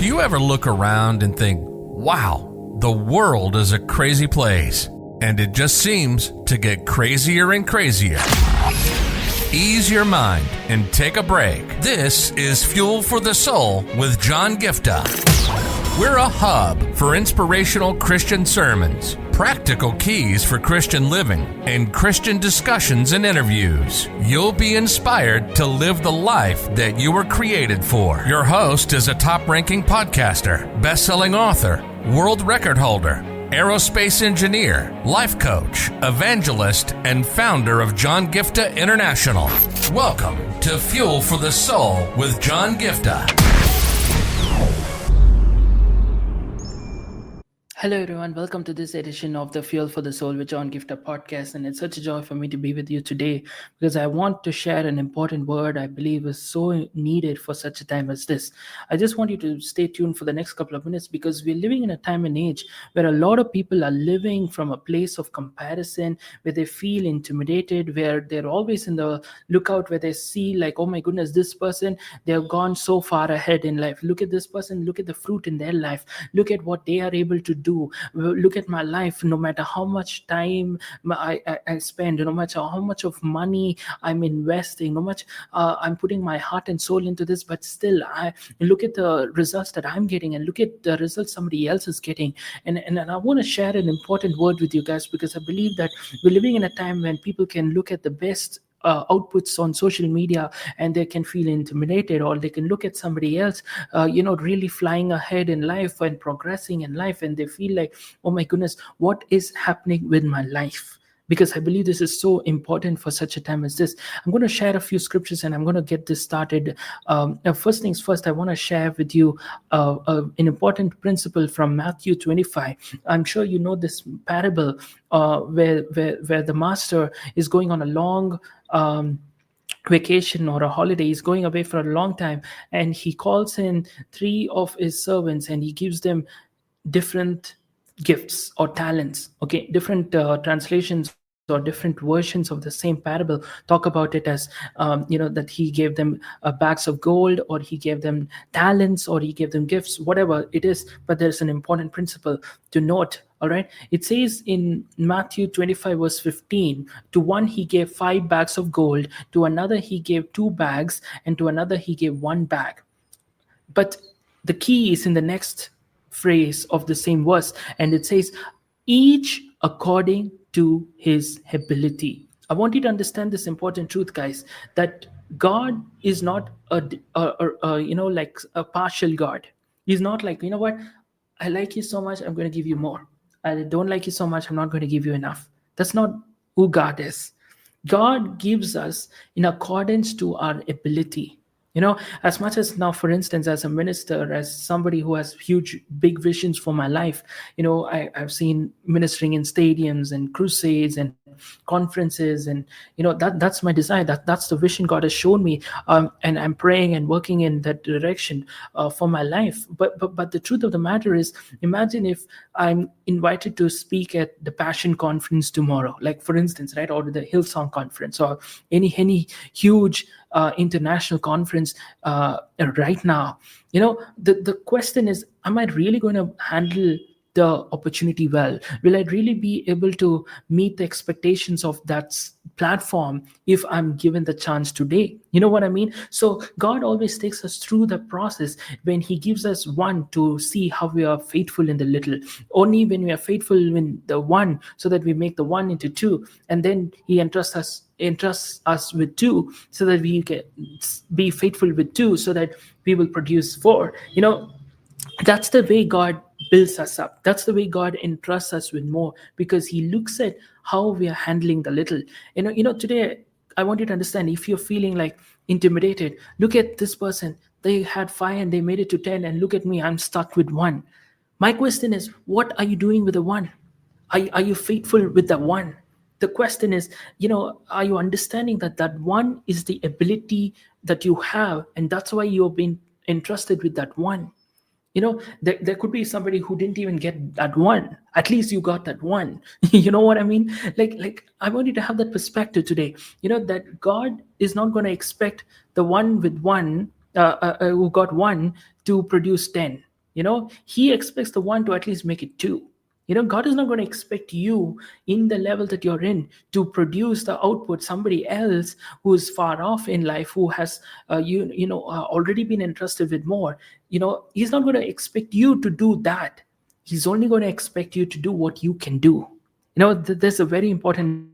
Do you ever look around and think, wow, the world is a crazy place, and it just seems to get crazier and crazier? Ease your mind and take a break. This is Fuel for the Soul with John Giftah. We're a hub for inspirational Christian sermons, practical keys for Christian living, and Christian discussions and interviews. You'll be inspired to live the life that you were created for. Your host is a top-ranking podcaster, best-selling author, world record holder, aerospace engineer, life coach, evangelist, and founder of John Giftah International. Welcome to Fuel for the Soul with John Giftah. Hello everyone, welcome to this edition of the Fuel for the Soul with John Giftah podcast, and it's such a joy for me to be with you today because I want to share an important word I believe is so needed for such a time as this. I just want you to stay tuned for the next couple of minutes because we're living in a time and age where a lot of people are living from a place of comparison, where they feel intimidated, where they're always in the lookout, where they see like, oh my goodness, this person, they've gone so far ahead in life. Look at this person, look at the fruit in their life, look at what they are able to do. Look at my life. No matter how much time I spend, no matter how much of money I'm investing, no much I'm putting my heart and soul into this, but still I look at the results that I'm getting and look at the results somebody else is getting. And I want to share an important word with you guys because I believe that we're living in a time when people can look at the best outputs on social media and they can feel intimidated, or they can look at somebody else really flying ahead in life and progressing in life, and they feel like, oh my goodness, what is happening with my life? Because I believe this is so important for such a time as this. I'm going to share a few scriptures and I'm going to get this started. First things first, I want to share with you an important principle from Matthew 25. I'm sure you know this parable where the master is going on a long vacation or a holiday. He's going away for a long time, and he calls in 3 of his servants and he gives them different gifts or talents. Okay, different translations or different versions of the same parable talk about it as that he gave them bags of gold, or he gave them talents, or he gave them gifts, whatever it is. But there's an important principle to note. All right, it says in Matthew 25 verse 15, to one he gave 5 bags of gold, to another he gave 2 bags, and to another he gave 1 bag. But the key is in the next phrase of the same verse, and it says, each according to his ability. I want you to understand this important truth, guys, that God is not like a partial God. He's not like, you know what, I like you so much, I'm going to give you more. I don't like you so much, I'm not going to give you enough. That's not who God is. God gives us in accordance to our ability. As much as now, for instance, as a minister, as somebody who has huge, big visions for my life, I've seen ministering in stadiums and crusades and conferences, and that's my desire. That's the vision God has shown me, and I'm praying and working in that direction for my life. But the truth of the matter is, imagine if I'm invited to speak at the Passion Conference tomorrow, like for instance, right, or the Hillsong Conference, or any huge international conference right now. The question is, am I really going to handle the opportunity well? Will I really be able to meet the expectations of that platform if I'm given the chance today? You know what I mean? So God always takes us through the process when he gives us one to see how we are faithful in the little. Only when we are faithful in the one, so that we make the one into 2, and then he entrusts us with 2, so that we can be faithful with 2, so that we will produce 4. That's the way God builds us up. That's the way God entrusts us with more, because he looks at how we are handling the little. Today I want you to understand, if you're feeling like intimidated, look at this person. They had 5 and they made it to 10, and look at me, I'm stuck with 1. My question is, what are you doing with the 1? Are you faithful with the 1? The question is, are you understanding that 1 is the ability that you have, and that's why you've been entrusted with that 1? There could be somebody who didn't even get that 1. At least you got that 1. You know what I mean? Like I want you to have that perspective today. That God is not going to expect the one with 1 who got 1 to produce 10. He expects the one to at least make it two. God is not going to expect you in the level that you're in to produce the output somebody else who's far off in life, who has already been entrusted with more. He's not going to expect you to do that. He's only going to expect you to do what you can do. There's a very important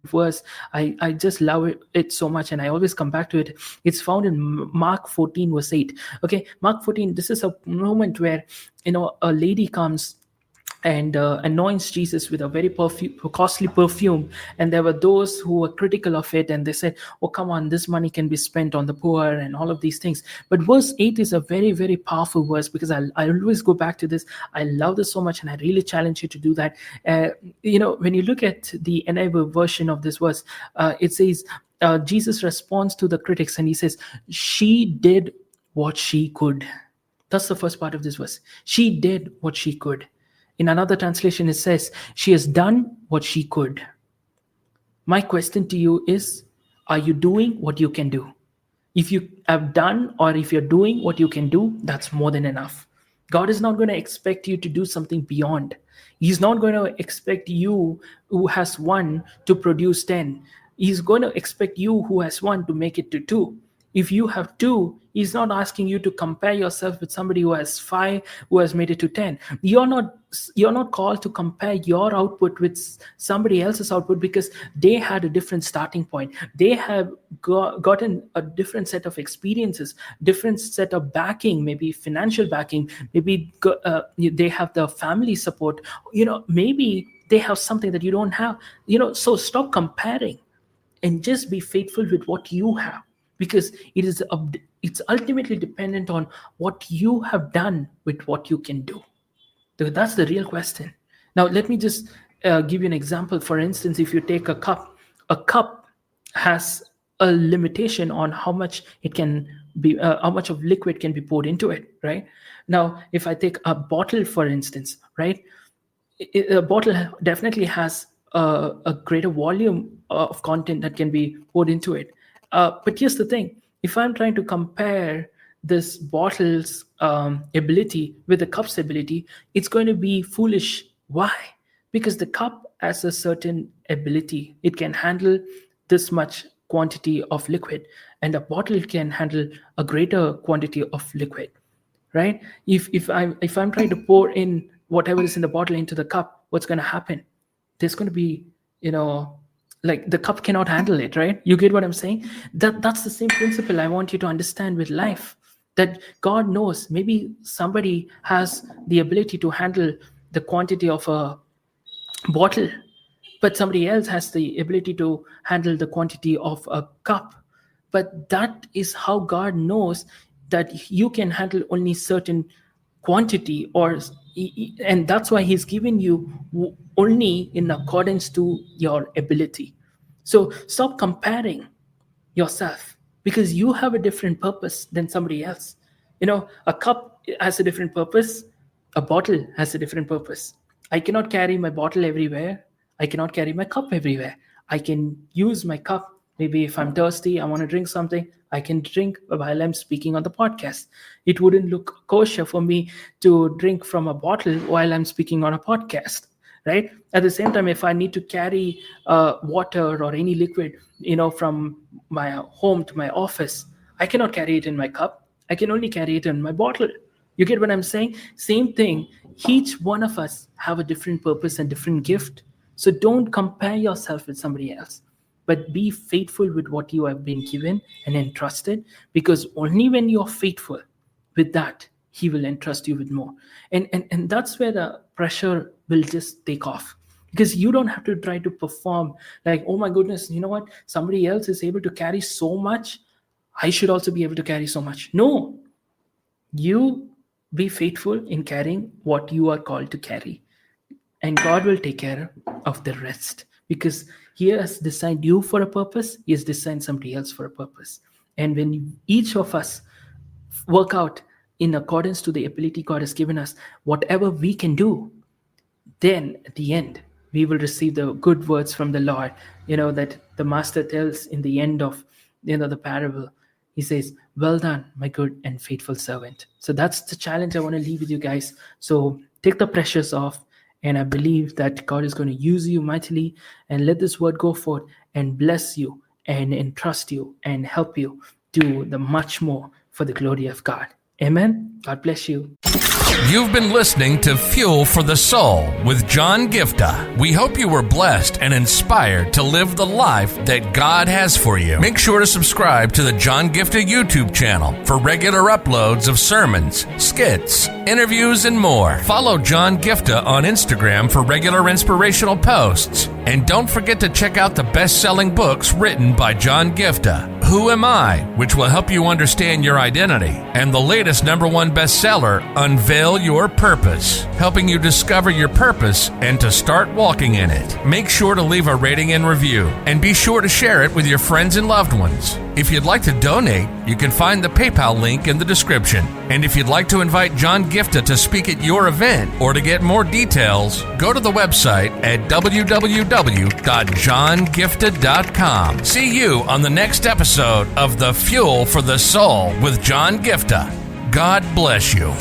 verse. I just love it so much, and I always come back to it. It's found in Mark 14 verse 8. Okay, Mark 14, this is a moment where a lady comes and anoints Jesus with a very costly perfume. And there were those who were critical of it, and they said, "Oh, come on, this money can be spent on the poor," and all of these things. But verse 8 is a very, very powerful verse, because I always go back to this. I love this so much, and I really challenge you to do that. When you look at the NIV version of this verse, it says, Jesus responds to the critics and he says, "She did what she could." That's the first part of this verse. She did what she could. In another translation, it says, "She has done what she could." My question to you is, are you doing what you can do? If you have done, or if you're doing what you can do, that's more than enough. God is not going to expect you to do something beyond. He's not going to expect you who has one to produce 10. He's going to expect you who has one to make it to two. If you have two, he's not asking you to compare yourself with somebody who has 5, who has made it to 10. You're not called to compare your output with somebody else's output, because they had a different starting point. They have gotten a different set of experiences, different set of backing, maybe financial backing, maybe they have the family support, maybe they have something that you don't have. So stop comparing and just be faithful with what you have, because it's ultimately dependent on what you have done with what you can do. That's the real question. Now let me just give you an example. For instance, if you take a cup has a limitation on how much it can be, how much of liquid can be poured into it, right? Now if I take a bottle, for instance, right, a bottle definitely has a greater volume of content that can be poured into it. But here's the thing: if I'm trying to compare this bottle's ability with the cup's ability, it's going to be foolish. Why? Because the cup has a certain ability; it can handle this much quantity of liquid, and a bottle can handle a greater quantity of liquid, right? If I'm trying to pour in whatever is in the bottle into the cup, what's going to happen? There's going to be, like, the cup cannot handle it, right? You get what I'm saying? That's the same principle I want you to understand with life. That God knows maybe somebody has the ability to handle the quantity of a bottle, but somebody else has the ability to handle the quantity of a cup. But that is how God knows that you can handle only certain quantity, and that's why he's given you only in accordance to your ability. So stop comparing yourself, because you have a different purpose than somebody else. A cup has a different purpose, a bottle has a different purpose. I cannot carry my bottle everywhere, I cannot carry my cup everywhere. I can use my cup. Maybe if I'm thirsty, I want to drink something, I can drink while I'm speaking on the podcast. It wouldn't look kosher for me to drink from a bottle while I'm speaking on a podcast, right? At the same time, if I need to carry water or any liquid, from my home to my office, I cannot carry it in my cup. I can only carry it in my bottle. You get what I'm saying? Same thing. Each one of us have a different purpose and different gift. So don't compare yourself with somebody else, but be faithful with what you have been given and entrusted, because only when you're faithful with that, he will entrust you with more. And that's where the pressure will just take off, because you don't have to try to perform like, oh my goodness, you know what, somebody else is able to carry so much, I should also be able to carry so much. No, you be faithful in carrying what you are called to carry, and God will take care of the rest, because he has designed you for a purpose, he has designed somebody else for a purpose. And when each of us work out in accordance to the ability God has given us, whatever we can do, then at the end we will receive the good words from the Lord, that the master tells in the end of the parable. He says, well done, my good and faithful servant. So that's the challenge I want to leave with you guys. So take the pressures off. And I believe that God is going to use you mightily, and let this word go forth and bless you and entrust you and help you do the much more for the glory of God. Amen. God bless you. You've been listening to Fuel for the Soul with John Giftah. We hope you were blessed and inspired to live the life that God has for you. Make sure to subscribe to the John Giftah YouTube channel for regular uploads of sermons, skits, interviews, and more. Follow John Giftah on Instagram for regular inspirational posts. And don't forget to check out the best-selling books written by John Giftah, Who Am I?, which will help you understand your identity, and the latest #1 bestseller, Unveil Your Purpose, helping you discover your purpose and to start walking in it. Make sure to leave a rating and review, and be sure to share it with your friends and loved ones. If you'd like to donate, you can find the PayPal link in the description. And if you'd like to invite John Giftah to speak at your event or to get more details, go to the website at www.johngiftah.com. See you on the next episode of The Fuel for the Soul with John Giftah. God bless you.